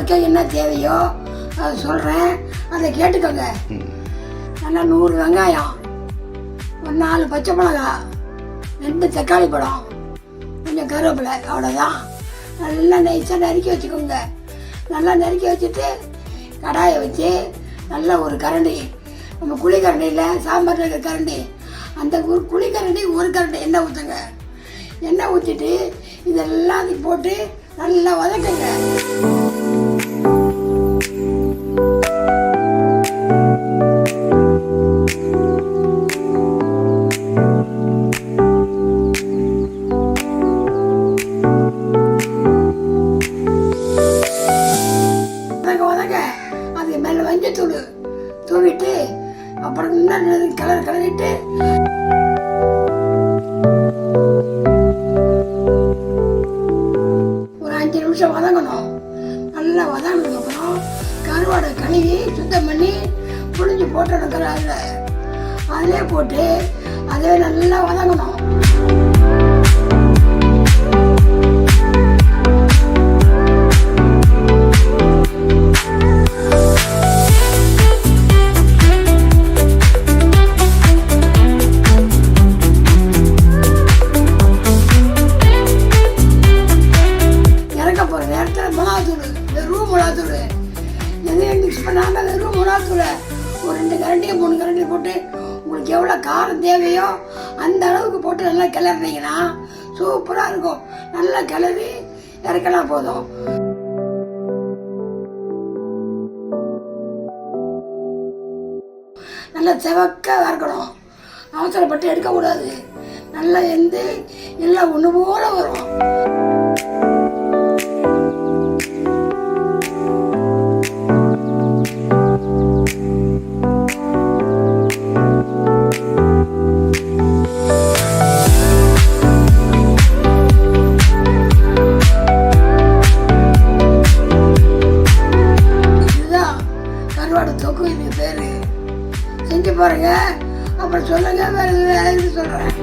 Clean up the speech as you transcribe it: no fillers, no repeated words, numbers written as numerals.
வதக்க என்ன தேவையோ அதை சொல்கிறேன், அதை கேட்டுக்கோங்க. நல்லா 100 வெங்காயம், ஒரு 4 பச்சை மிளகா, 2 தக்காளி பழம், கொஞ்சம் கருவேப்பிலை, அவ்வளோதான். நல்லா நைஸாக நறுக்கி வச்சுக்கோங்க. நல்லா நறுக்கி வச்சுட்டு கடாயை வச்சு நல்லா ஒரு கரண்டி, நம்ம குழிக்கரண்டியில் சாம்பார் வைக்கிற கரண்டி, அந்த ஒரு குழிக்கரண்டி ஒரு கரண்டி எண்ணெய் ஊற்றுங்க. எண்ணெய் ஊற்றிட்டு இதெல்லாம் அதுக்கு போட்டு நல்லா வதக்குங்க. அதுக்கு மேலே மஞ்சத்தூள் தூவிட்டு அப்புறம் இன்னும் கிளறிட்டு ஒரு 5 நிமிஷம் வதங்கணும். நல்லா வதங்கினதுக்கப்புறம் கருவாடை கழுவி சுத்தம் பண்ணி புழிஞ்சு போட்டு அதிலே போட்டு அதே நல்லா வதங்கணும். வெறும் மிளகாத்தூள் எதையும் மிக்ஸ் பண்ணாமல் வெறும் மிளகாத்தூள் ஒரு 2 கரண்டி 3 கரண்டி போட்டு உங்களுக்கு எவ்வளோ காரம் தேவையோ அந்த அளவுக்கு போட்டு நல்லா கிளறினீங்கன்னா சூப்பராக இருக்கும். நல்லா கிளறி இறக்கலாம் போதும். நல்லா செவக்க வறுக்கணும். அவசரப்பட்டு எடுக்கக்கூடாது. நல்லா வெந்து எல்லாம் ஒன்று போல வரும். தொக்கு இது பேரு. செஞ்சு பாருங்க, அப்புறம் சொல்லுங்க. வேற எதுவும் சொல்றேன்.